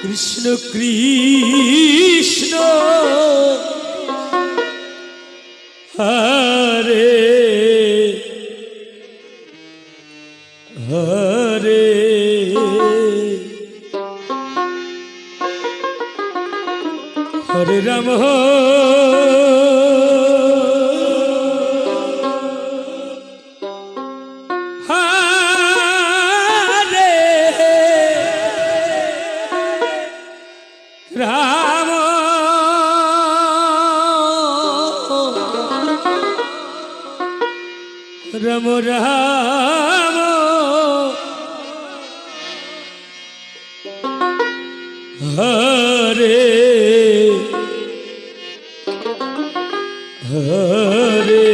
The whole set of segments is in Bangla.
কৃষ্ণ কৃষ্ণ হরে হরে হরে রাম রাম রাম রাম হরে হরে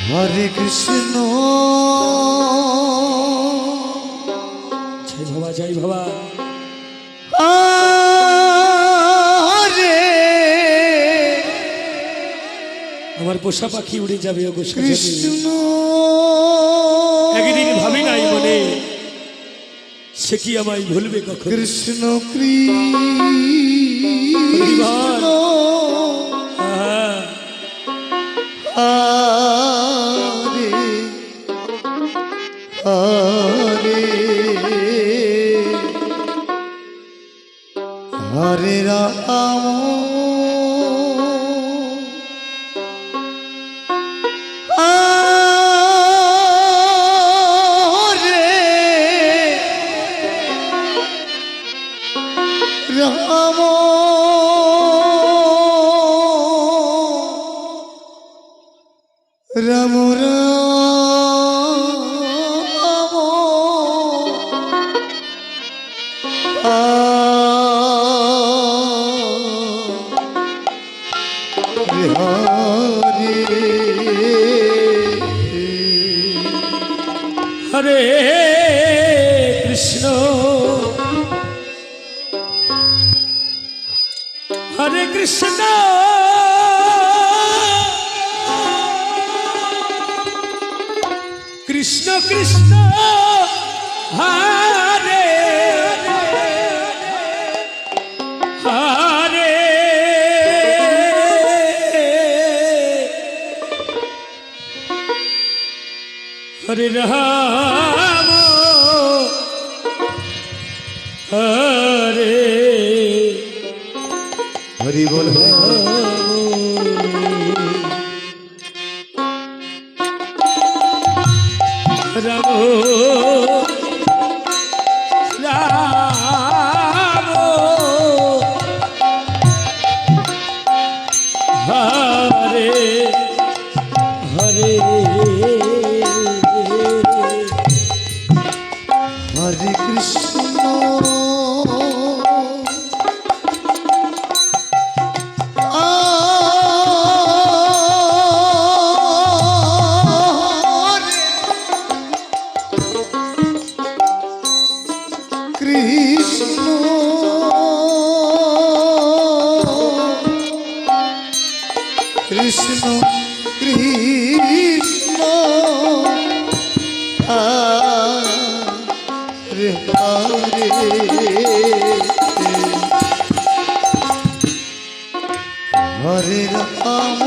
হরে কৃষ্ণ জয় বাবা জয় বাবা হরে আমার পোষা পাখি উড়ে যাবে ও কৃষ্ণ একদিন ভাবি নাই মনে সে কি আমায় ভুলবে কখন কৃষ্ণ কৃষ্ণ হরে হরে হরে রাম রাম রাম হরে কৃষ্ণ হরে কৃষ্ণ কৃষ্ণ কৃষ্ণ হরে হরে হরে রাম হরে হরি বল রাম রাম হরে হরে হরে কৃষ্ণ কৃষ্ণ কৃষ্ণ কৃষ্ণ হরে হরে হরে রাম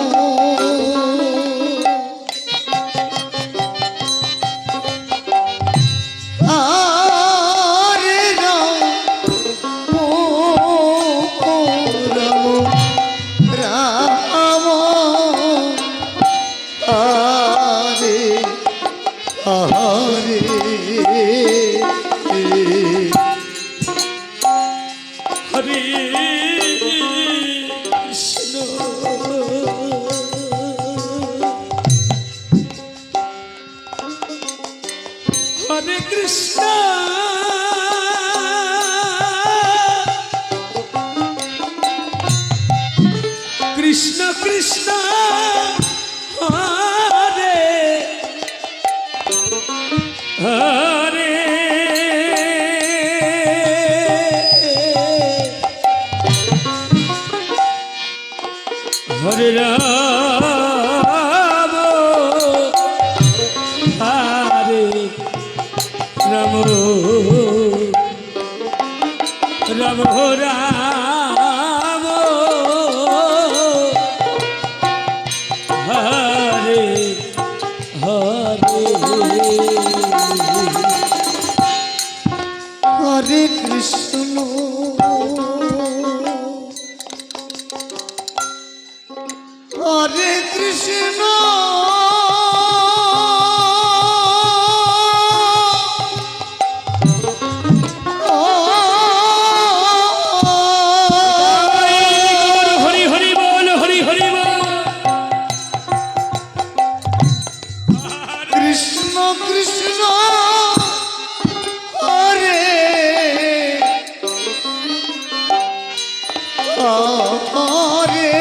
হরে কৃষ্ণ কৃষ্ণ কৃষ্ণ হরে হরে হরে রাম হরে রাম রাম রাম হরে হরে হরে কৃষ্ণ হরে কৃষ্ণ হরি হরি বল হরি হরি বল কৃষ্ণ কৃষ্ণ হরে হরে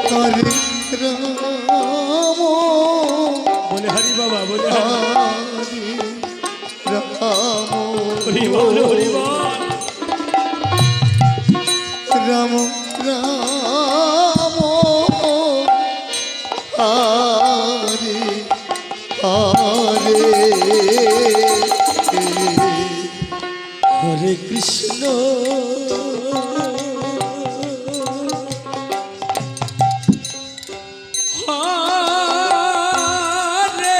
হরে রাম বলে হরি বাবা বলে হরি হরে রাম হরি বল হরি বল রাম রাম হরে হরে হরে কৃষ্ণ হরে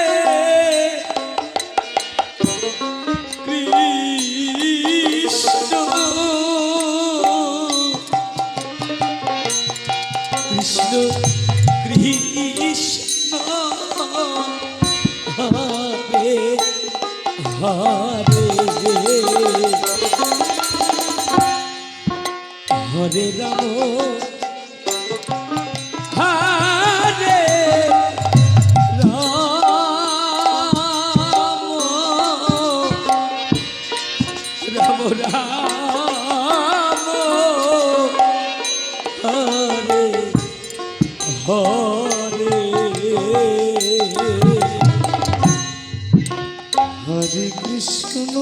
কৃষ্ণ কৃষ্ণ কৃষ্ণ হরে হরে হরে রাম হরে রাম রাম রাম হরে হরে হরে কৃষ্ণ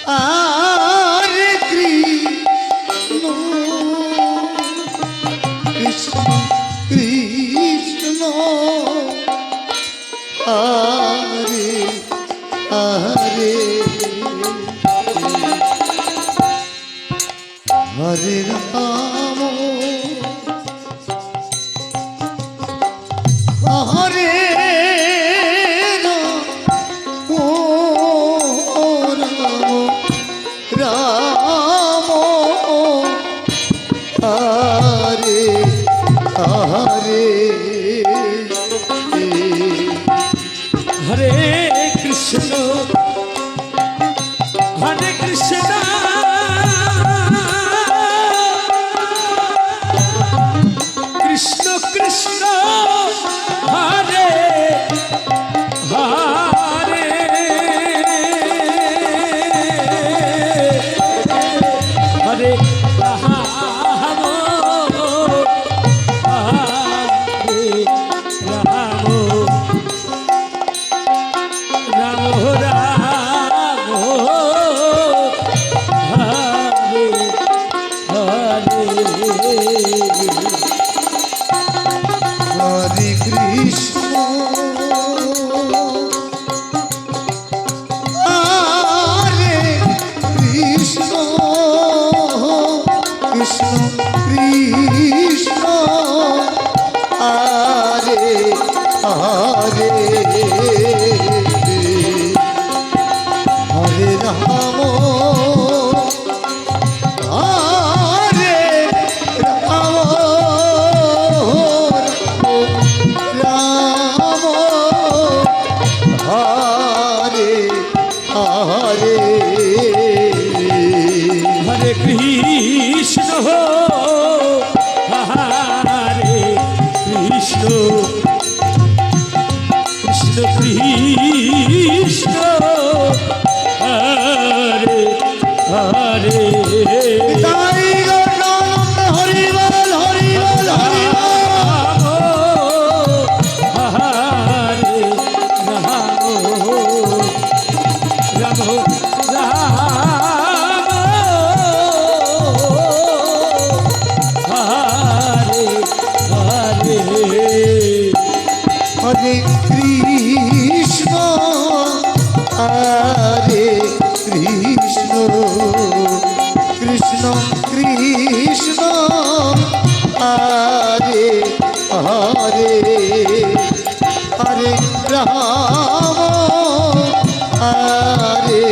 হরে কৃষ্ণ কৃষ্ণ কৃষ্ণ হরে হরে হরে রাম হরে রাম রাম হরে হরে হরে কৃষ্ণ হরে কৃষ্ণ কৃষ্ণ কৃষ্ণ হরে হরে হরে রাম হরে রাম রাম রাম হরে হরে হরে কৃষ্ণ হরে কৃষ্ণ কৃষ্ণ কৃষ্ণ হরে হরে হরে রাম হরে রাম রাম হরে হরে হরে কৃষ্ণ কৃষ্ণ হরে কৃষ্ণ কৃষ্ণ কৃষ্ণ হরে হরে তাই গৌরানন্দ হরি বল হরি বল হরি বল। হরে রাম রাম হরে হরে হরে কৃষ্ণ হরে কৃষ্ণ কৃষ্ণ কৃষ্ণ হরে হরে হরে রাম হরে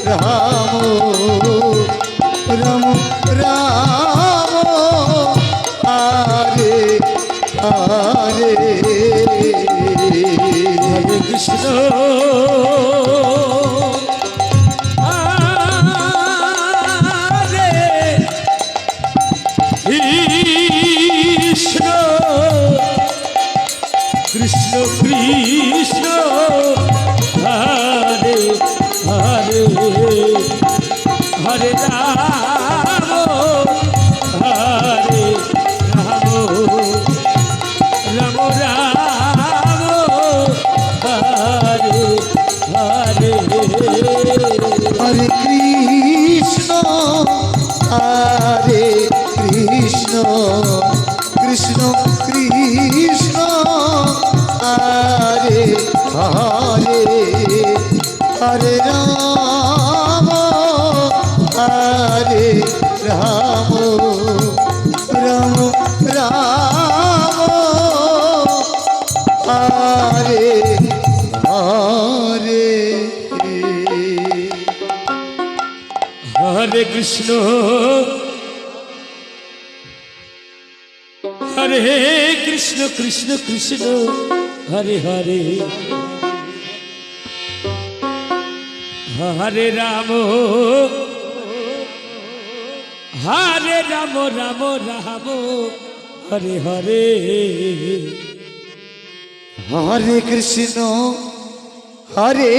রাম রাম রাম হরে হরে হরে কৃষ্ণ হরে কৃষ্ণ কৃষ্ণ কৃষ্ণ হরে হরে হরে রাম হরে রাম রাম রাম হরে হরে হরে কৃষ্ণ হরে কৃষ্ণ কৃষ্ণ কৃষ্ণ হরে হরে হরে রাম হরে রাম রাম রাম হরে হরে হরে কৃষ্ণ হরে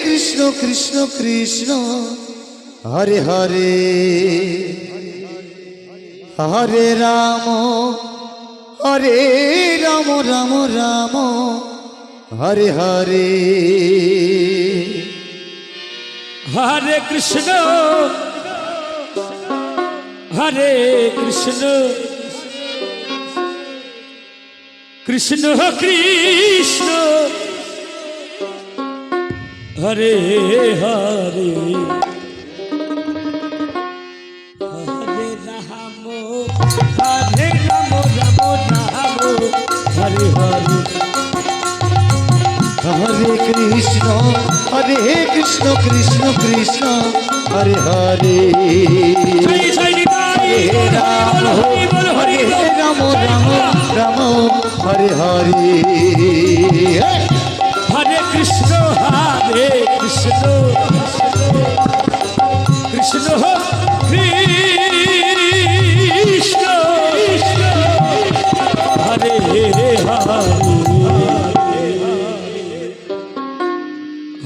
কৃষ্ণ কৃষ্ণ কৃষ্ণ হরে হরে হরে রাম রাম রাম হরে হরে হরে কৃষ্ণ হরে কৃষ্ণ কৃষ্ণ কৃষ্ণ হরে হরে হরে রাম রাম রাম হরে হরে হরে কৃষ্ণ হরে কৃষ্ণ কৃষ্ণ কৃষ্ণ হরে হরে হরে রাম রাম হরে হরে হরে কৃষ্ণ কৃষ্ণ কৃষ্ণ হরে হরে হরে রাম রাম রাম হরে হরে হরে কৃষ্ণ কৃষ্ণ কৃষ্ণ কৃষ্ণ হরে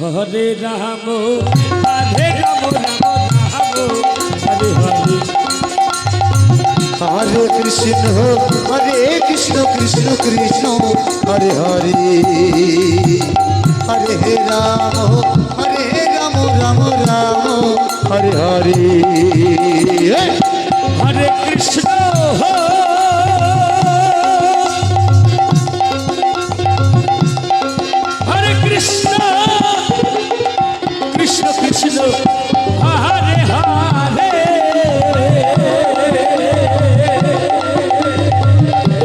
হরে রাম হরে হরে হরে কৃষ্ণ কৃষ্ণ কৃষ্ণ হরে হরে হরে রাম রাম রাম হরে হরে হরে কৃষ্ণ হরে কৃষ্ণ কৃষ্ণ কৃষ্ণ হরে হরে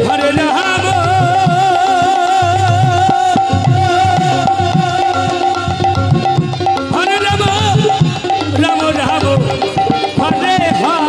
হরে রাম হরে রাম রাম রাম হরে হরে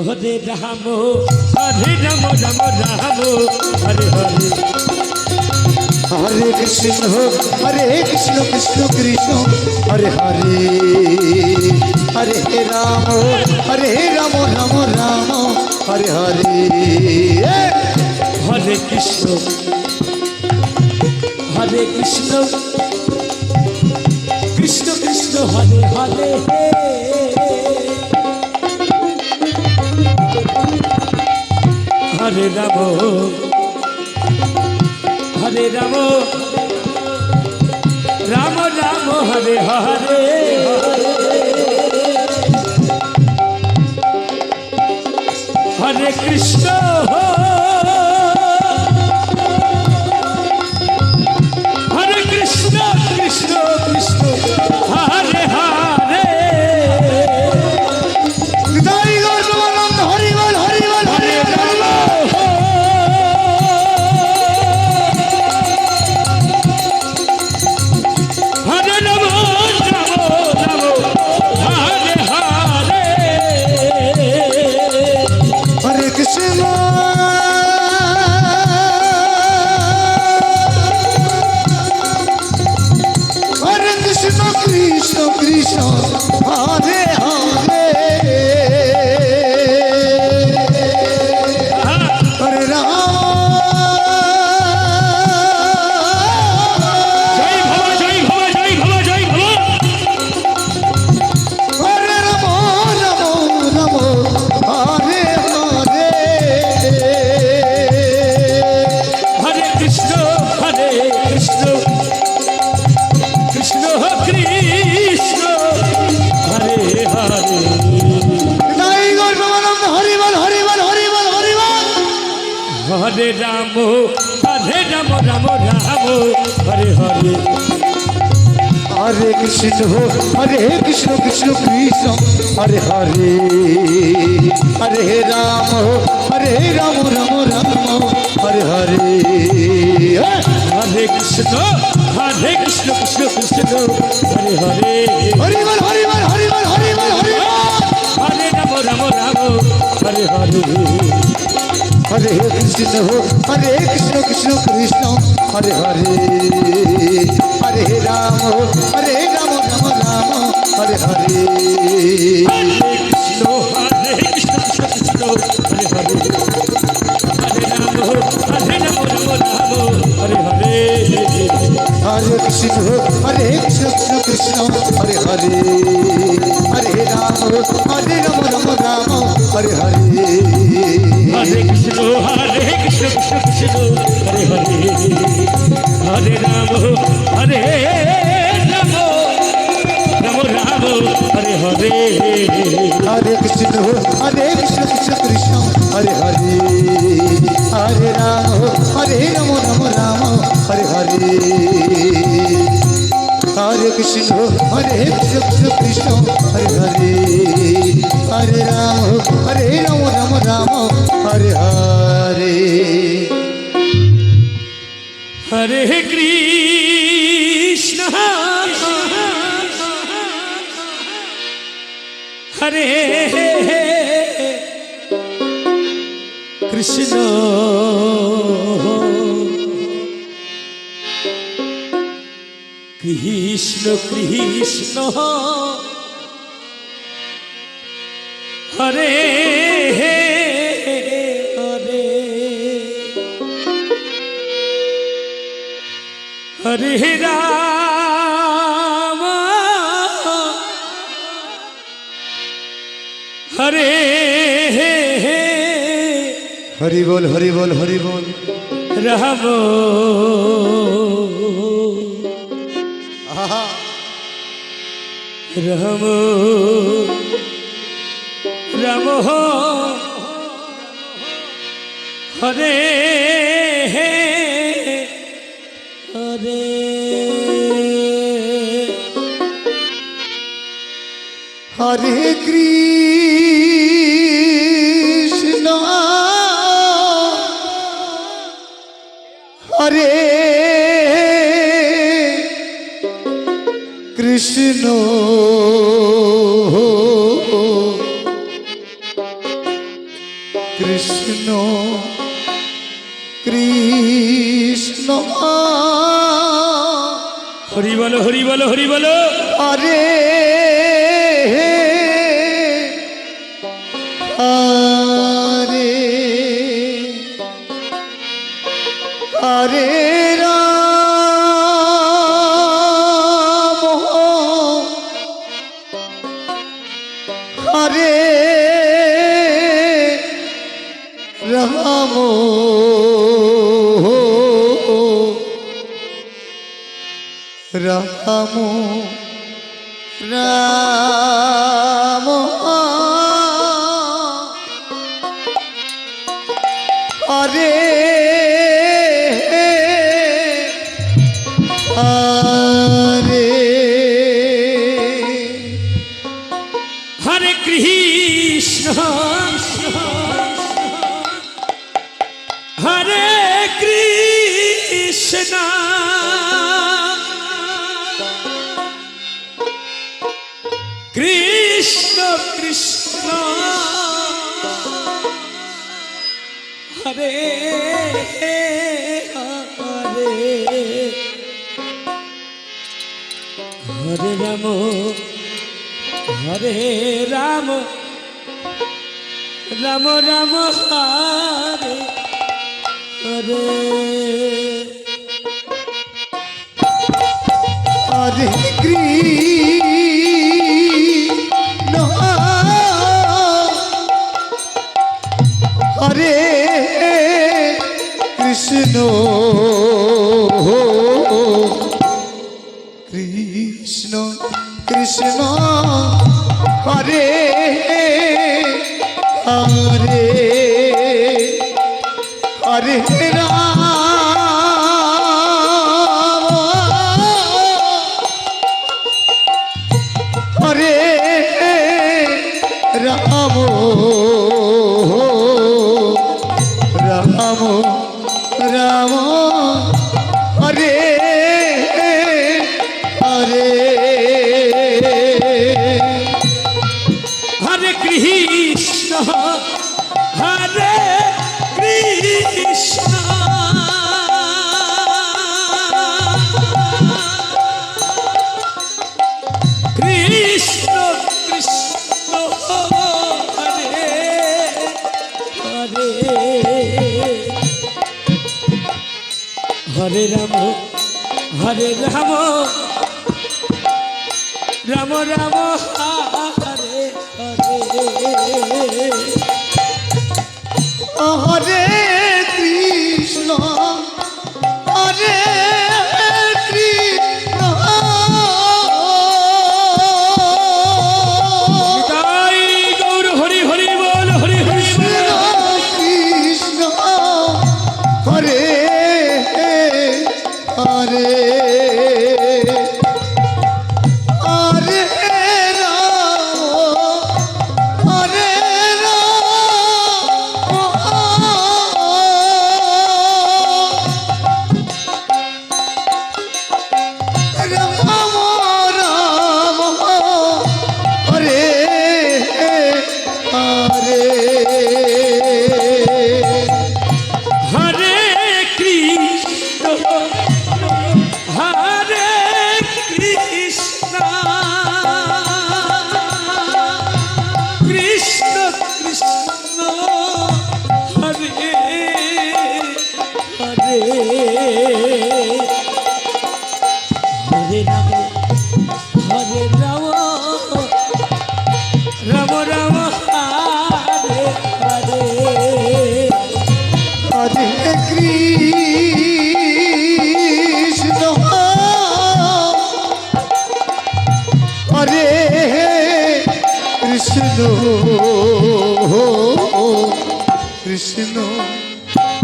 হরে রাম হরে রাম রাম রাম হরে হরে हरे कृष्ण कृष्ण कृष्ण हरे हरे हरे राम राम राम हरे हरे हरे कृष्ण कृष्ण कृष्ण हरे हरे हरे राम राम राम हरे हरे हरे कृष्ण कृष्ण कृष्ण हरे हरे हरि बोल हरि बोल हरि बोल हरि राम हरे राम राम हरे हरे हरे कृष्ण कृष्ण कृष्ण हरे हरे हरे राम जय भोला जय भोला जय भोला जय भोला हरे राम राम हरे हरे हरे कृष्ण कृष्ण कृष्ण हरे हरे हरि बोल हरि बोल हरि बोल हरि बोल हरि बोल हरे राम राम हरे हरे हरे कृष्ण कृष्ण कृष्ण हरे हरे हरे राम राम राम हरे हरे हरे कृष्ण कृष्ण कृष्ण हरे हरे हरि बोल हरि बोल हरि बोल हरि बोल हरि बोल हरे राम हरे हरे हरे कृष्ण कृष्ण कृष्ण हरे हरे हरे राम राम राम हरे हरे हरे कृष्ण कृष्ण कृष्ण हरे हरे हरे राम राम हरे हरे हरे कृष्ण कृष्ण कृष्ण हरे हरे हरे राम राम राम हरे हरे हरे कृष्ण कृष्ण कृष्ण हरे हरे हरे राम राम हरे हरे हरे कृष्ण कृष्ण कृष्ण हरे हरे हरे राम राम हरे हरे हरे कृष्ण कृष्ण कृष्ण हरे हरे हरे राम राम हरे हरे हरे कृष्ण हरे कृष्ण कृष्ण कृष्ण हरे हरे हरे राम हरे हरि बोल हरि बोल हरि बोल राम राम राम हरे हरे हरे कृष्ण हरे कृष्ण কৃষ্ণ হরি বলো হরি বলো হরি বলো। হরে হরে হরে রাম হরে রাম রাম রাম হরে হরে হরে কৃষ্ণ হরে কৃষ্ণ কৃষ্ণ কৃষ্ণ হরে হরে হরে রাম হরে রাম রাম রাম হরে হরে হরে কৃষ্ণ হরে কৃষ্ণ কৃষ্ণ কৃষ্ণ হরে হরে হরে রাম হরে রাম রাম রাম হরে হরে হরে কৃষ্ণ হরে কৃষ্ণ কৃষ্ণ কৃষ্ণ হরে হরে হরে রাম হরে রাম রাম রাম হরে হরে হরে কৃষ্ণ হরে কৃষ্ণ তাই গৌর হরি হরি বল হরি হরি বল। কৃষ্ণ হরে হরে হরে রাম হরে রাম রাম হরে হরে হরে কৃষ্ণ হরে কৃষ্ণ কৃষ্ণ কৃষ্ণ হরে হরে হরে রাম হরে রাম রাম রাম হরে হরে হরে কৃষ্ণ হরে কৃষ্ণ কৃষ্ণ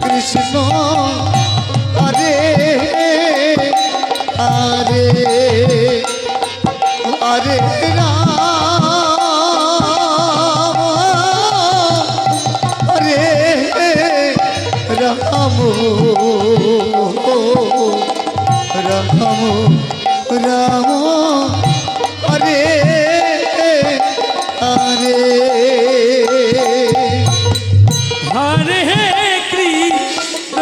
কৃষ্ণ হরে হরে হরে রাম হরে রাম রাম রাম হরে হরে হরে কৃষ্ণ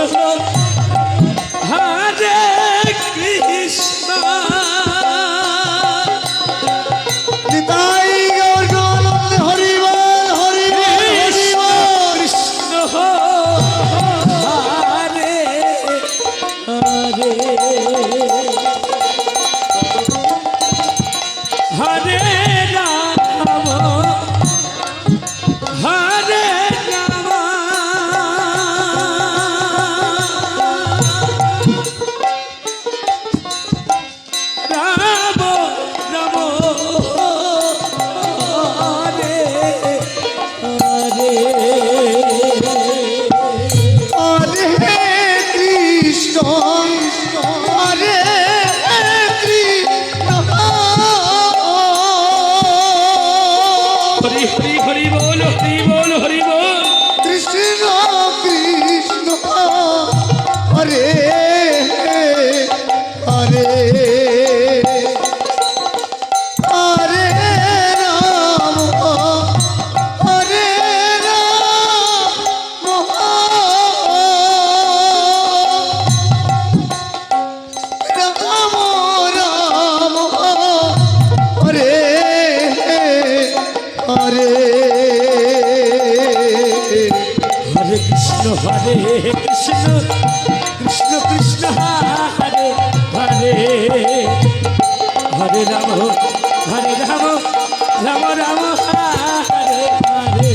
হরি হরি হরি বল হরি বল হরি বল। কৃষ্ণ কৃষ্ণ হরে হরে হরে রাম হরে রাম রাম রাম হরে হরে হরে কৃষ্ণ কৃষ্ণ কৃষ্ণ হরে হরে হরে রাম রাম রাম হরে হরে।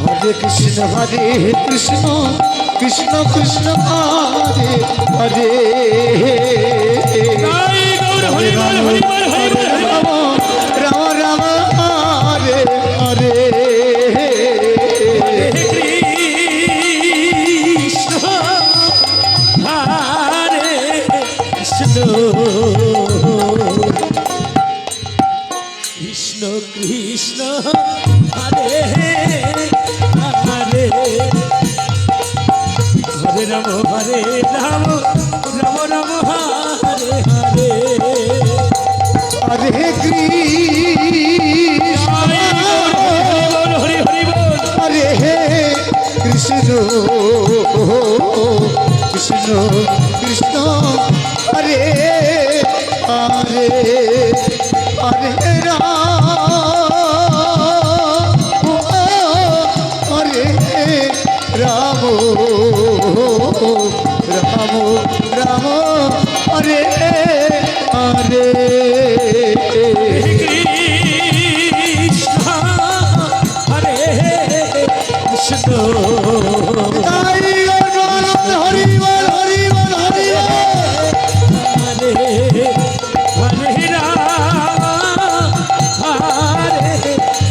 হরে কৃষ্ণ কৃষ্ণ কৃষ্ণ হরে হরে জয় গৌর হরি বল হরি বল হরি বল হরি বল। রাম রাম হরে হরে হরে কৃষ্ণ হরে কৃষ্ণ কৃষ্ণ কৃষ্ণ হরে হরে হরে রাম রাম রাম হরে হরে। হরে হরি হরি বল হরে কৃষ্ণ কৃষ্ণ কৃষ্ণ হরে হরে হরে রাম হরে রাম রাম রাম হরে হরে কৃষ্ণ হরে কৃষ্ণ হরি বল হরি বল হরি বল হরি বল হরে হরে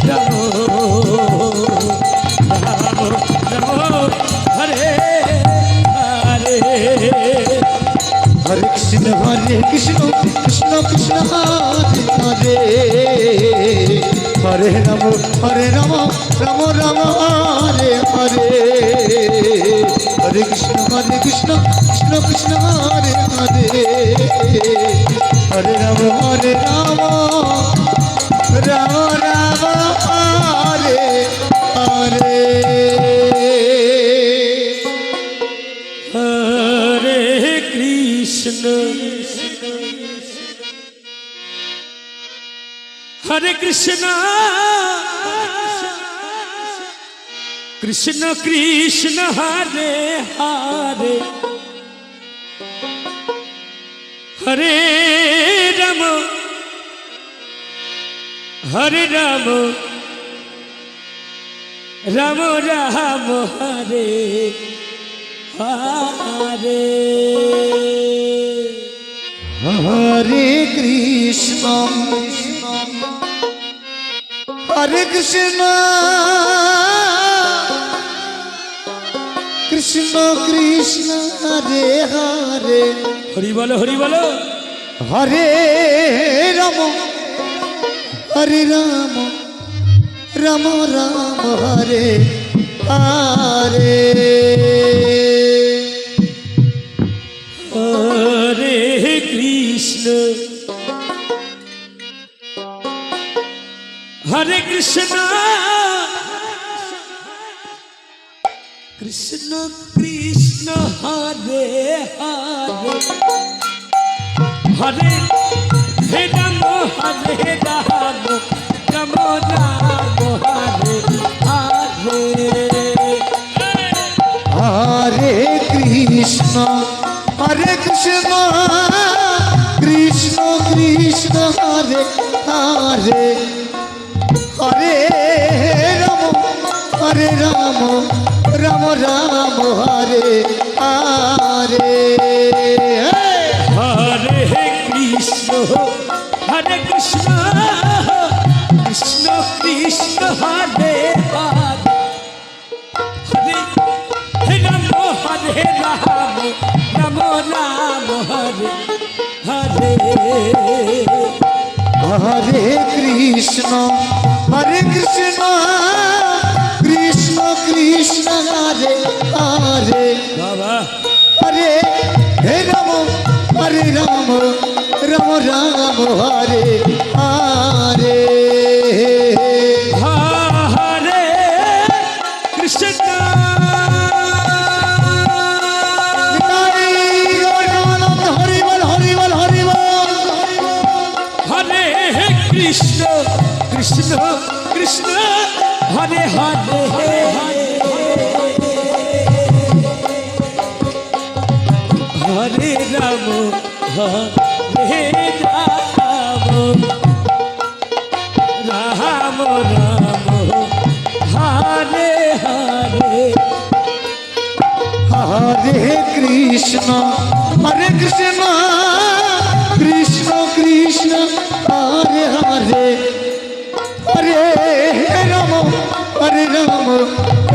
রাম রাম রাম হরে হরে। হরে কৃষ্ণ কৃষ্ণ কৃষ্ণ হরে হরে হরে রাম রাম রাম হরে হরে হরে কৃষ্ণ কৃষ্ণ কৃষ্ণ হরে হরে হরে রাম রাম রাম হরে হরে হরে কৃষ্ণ হরে কৃষ্ণ কৃষ্ণ কৃষ্ণ হরে হরে হরে রাম রাম রাম হরে হরে। হরে কৃষ্ণ হরে কৃষ্ণ কৃষ্ণ কৃষ্ণ হরে হরে হরি বলো হরে রাম হরে রাম রাম রাম হরে হরে হরে কৃষ্ণ হরে কৃষ্ণ কৃষ্ণ কৃষ্ণ হরে হরে হরে হে রাম রাম রাম রাম হরে হরে। হরে কৃষ্ণ কৃষ্ণ কৃষ্ণ হরে হরে হরে রাম রাম রাম হরে হরে হরে কৃষ্ণ কৃষ্ণ কৃষ্ণ হরে হরে হরে হে রাম রাম রাম হরে হরে। হরে কৃষ্ণ হরে কৃষ্ণ কৃষ্ণ কৃষ্ণ হরে হরে বাবা হরে হে রাম হরে রাম রাম রাম হরে হরে হরে কৃষ্ণ হরি বল হরি বল হরি বল হরে কৃষ্ণ কৃষ্ণ কৃষ্ণ হরে হরে হরে রাম হরে রাম রাম রাম হরে হরে হরে কৃষ্ণ হরে কৃষ্ণ কৃষ্ণ কৃষ্ণ হরে হরে হরে রাম হরে রাম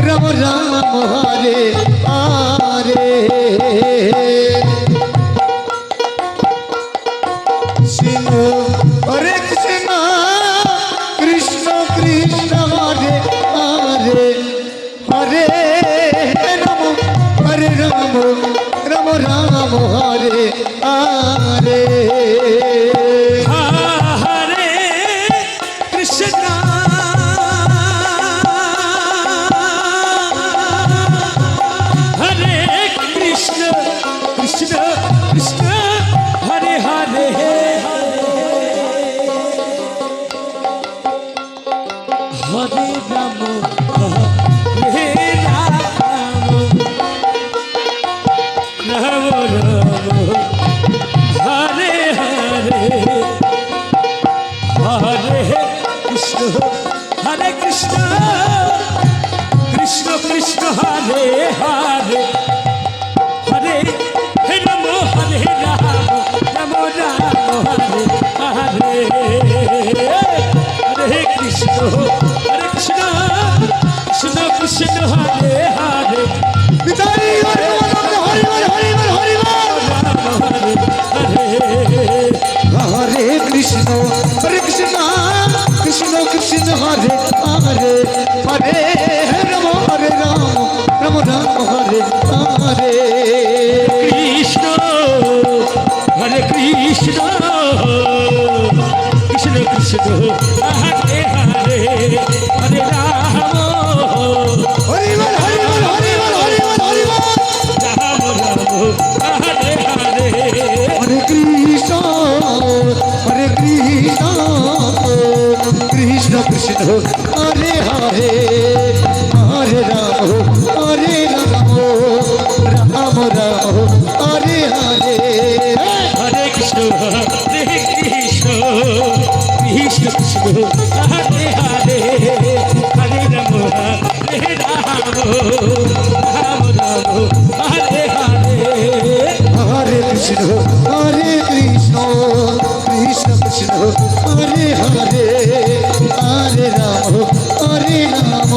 রাম রাম হরে হরে কৃষ্ণ হরে কৃষ্ণ কৃষ্ণ কৃষ্ণ হরে হরে হরে রাম হরে রাম রাম রাম হরে হরে হরে কৃষ্ণ হরে কৃষ্ণ কৃষ্ণ কৃষ্ণ হরে হরে হরে রাম হরে রাম রাম রাম হরে হরে হরে কৃষ্ণ হরে কৃষ্ণ কৃষ্ণ কৃষ্ণ হরে হরে হরে হে রাম হরে রাম রাম রাম হরে হরে হরে কৃষ্ণ হরে কৃষ্ণ কৃষ্ণ কৃষ্ণ হরে হরে বিতারি হরে হরি বল হরি বল হরি বল হরে কৃষ্ণ হরে কৃষ্ণ কৃষ্ণ কৃষ্ণ হরে হরে হরে রাম হরে রাম রাম রাম হরে হরে কৃষ্ণ হরে কৃষ্ণ কৃষ্ণ কৃষ্ণ হরে হরে হরে রাম হরি বল হরি বল হরি বল হরি বল হরি বল রাম রাম হরে হরে হরে কৃষ্ণ হরে কৃষ্ণ কৃষ্ণ কৃষ্ণ হরে হরে হরে রাম হরে রাম রাম রাম হরে হরে হরে কৃষ্ণ হরে কৃষ্ণ কৃষ্ণ কৃষ্ণ হরে হরে হরে রাম হরে রাম রাম রাম হরে হরে হরে কৃষ্ণ হরে কৃষ্ণ কৃষ্ণ কৃষ্ণ হরে হরে হরে রাম হরে রাম